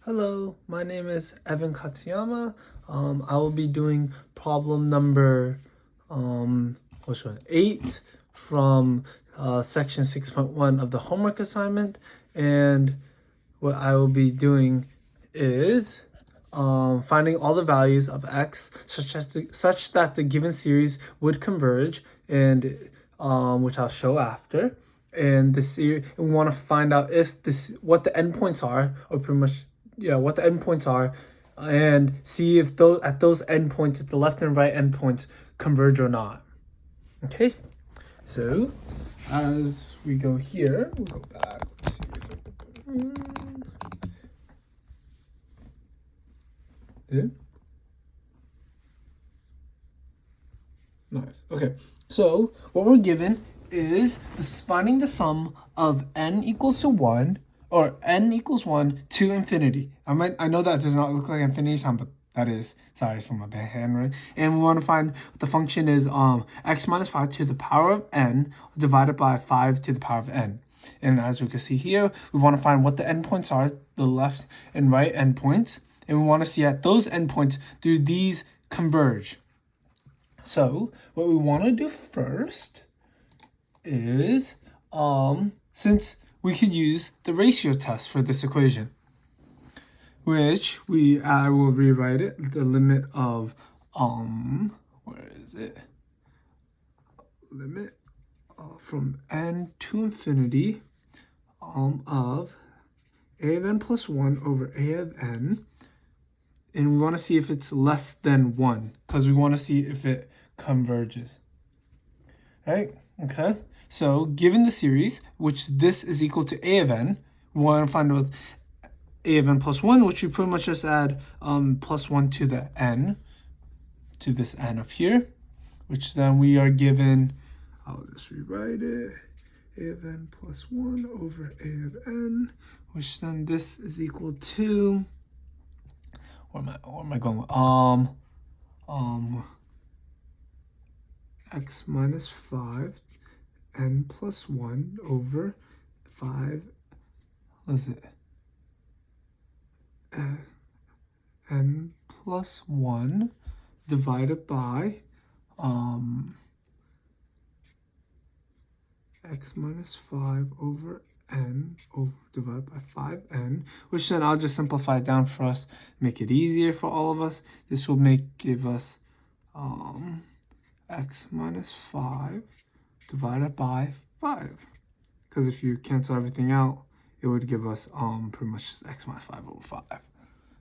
Hello, my name is Evan Katsuyama. I will be doing problem number 8 from section 6.1 of the homework assignment. And what I will be doing is finding all the values of x such that the given series would converge, and which I'll show after. And this series, we want to find out if what the endpoints are, or pretty much what the endpoints are, and see if those endpoints, at the left and right endpoints, converge or not. Okay, so as we go here, we'll go back. Let's see if nice. Okay, so what we're given is finding the sum of n equals to 1, or n equals 1 to infinity. I know that does not look like infinity sign, but that is. Sorry for my bad handwriting. And we want to find what the function is, x minus 5 to the power of n divided by 5 to the power of n. And as we can see here, we want to find what the endpoints are, the left and right endpoints. And we want to see at those endpoints, do these converge? So what we want to do first is, since we could use the ratio test for this equation, which I will rewrite it. The limit of where is it? Limit from n to infinity of a of n plus 1 over a of n. And we want to see if it's less than 1, because we want to see if it converges. Right? Okay. So given the series, which this is equal to a of n, we want to find out a of n plus 1, which we pretty much just add plus 1 to the n, to this n up here, which then we are given, I'll just rewrite it, a of n plus 1 over a of n, which then this is equal to, where am I going? X minus 5 n plus 1 over 5, what is it? N plus 1 divided by x minus 5 over n divided by 5n, which then I'll just simplify it down for us, make it easier for all of us. This will give us x minus 5 divided by 5, because if you cancel everything out, it would give us pretty much just x minus 5 over 5.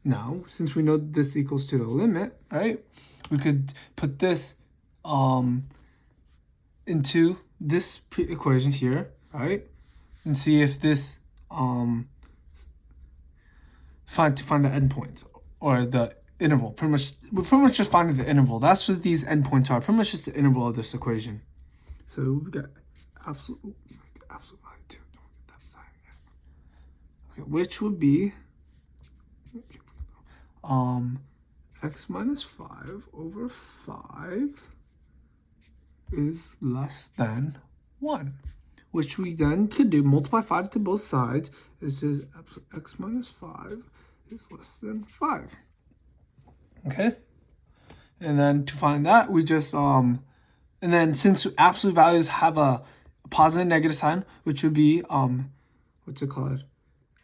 Now, since we know this equals to the limit, right, we could put this into this equation here, right, and see if this find the endpoints, or the interval. We're pretty much just finding the interval. That's what these endpoints are. Pretty much just the interval of this equation. So we got absolute value 2. Don't get that sign yet. Okay, which would be x minus 5 over 5 is less than 1, which we then could do, multiply 5 to both sides. It says x minus 5 is less than 5. Okay, and then to find that, we just and then since absolute values have a positive and negative sign, which would be what's it called,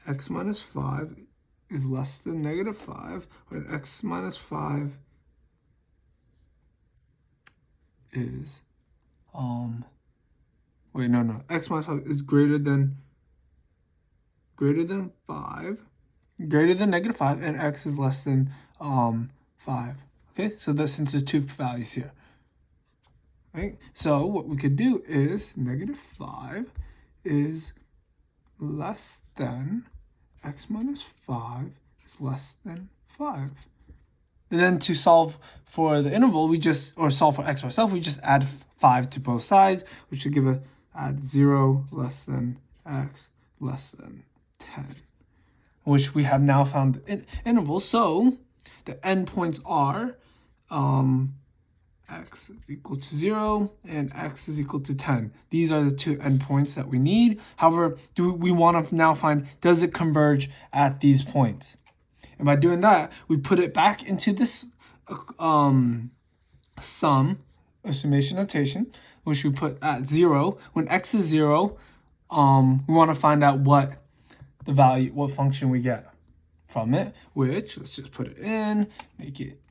x minus 5 is less than negative 5, or x minus 5 is x minus 5 is greater than 5, greater than negative 5, and x is less than 5. Okay, so since there's two values here, right? So what we could do is negative 5 is less than x minus 5 is less than 5. And then to solve for the interval, solve for x by itself, we just add 5 to both sides, which should give us add 0 less than x less than 10, which we have now found the interval. So the endpoints are x is equal to 0 and x is equal to 10. These are the two endpoints that we need. However, we want to now find, does it converge at these points? And by doing that, we put it back into this sum, or summation notation, which we put at 0. When x is 0, we want to find out what the value, what function we get from it, which, let's just put it in, make it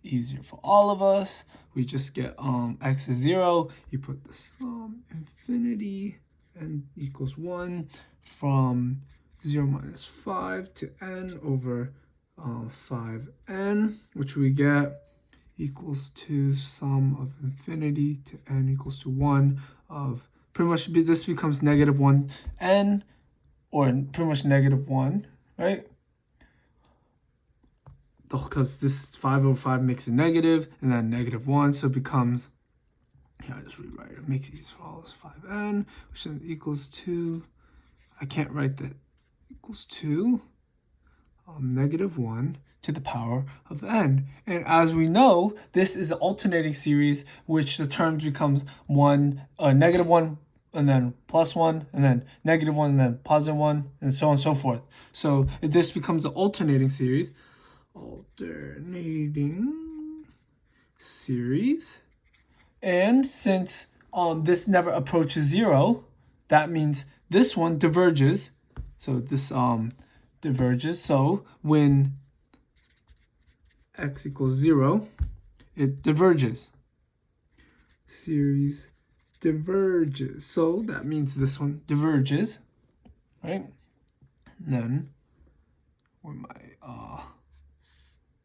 easier for all of us. We just get x is 0, you put the sum infinity n equals 1 from 0 minus 5 to n over 5n, which we get equals to sum of infinity to n equals to 1 of, pretty much this becomes negative 1n, or pretty much negative 1, right? Because this 5 over 5 makes it negative, and then negative 1, so it becomes, here, I just rewrite it, makes these follows 5n, which then equals to, I can't write that, equals to negative 1 to the power of n. And as we know, this is an alternating series, which the terms becomes negative 1, and then plus 1, and then negative 1, and then positive 1, and so on and so forth. So this becomes an alternating series. And since this never approaches 0, that means this one diverges. So this diverges. So when x equals 0, it diverges. Series diverges. So that means this one diverges, right? And then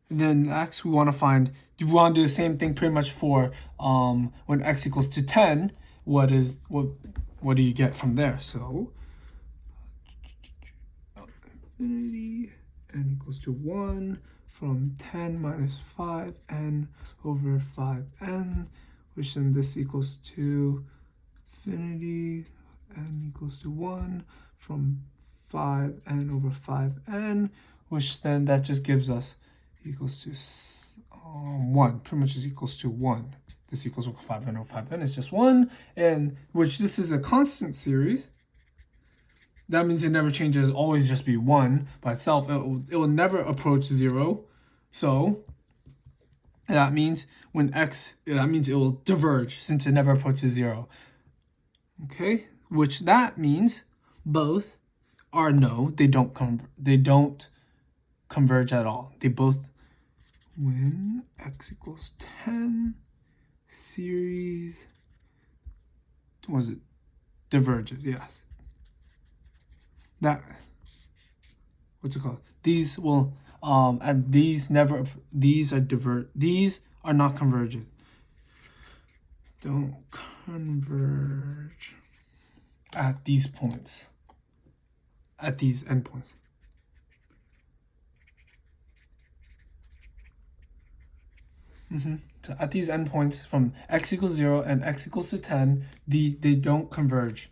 then next we want to find, we want to do the same thing pretty much for when x equals to 10. What do you get from there? So infinity n equals to 1 from 10 minus 5n over 5n, which then this equals to infinity n equals to 1 from 5n over 5n, which then that just gives us equals to 1, pretty much is equals to 1. This equals 5n over 5n is just 1, and which this is a constant series. That means it never changes, always just be 1 by itself. It will never approach 0. So that means that means it will diverge since it never approaches 0. Okay, which that means both are no, they don't converge at all. They both, when x equals 10, series, was it diverges? Yes. That, what's it called? These will and these are not convergent. Don't converge at these points, at these endpoints. So at these endpoints from x equals 0 and x equals to 10, they don't converge.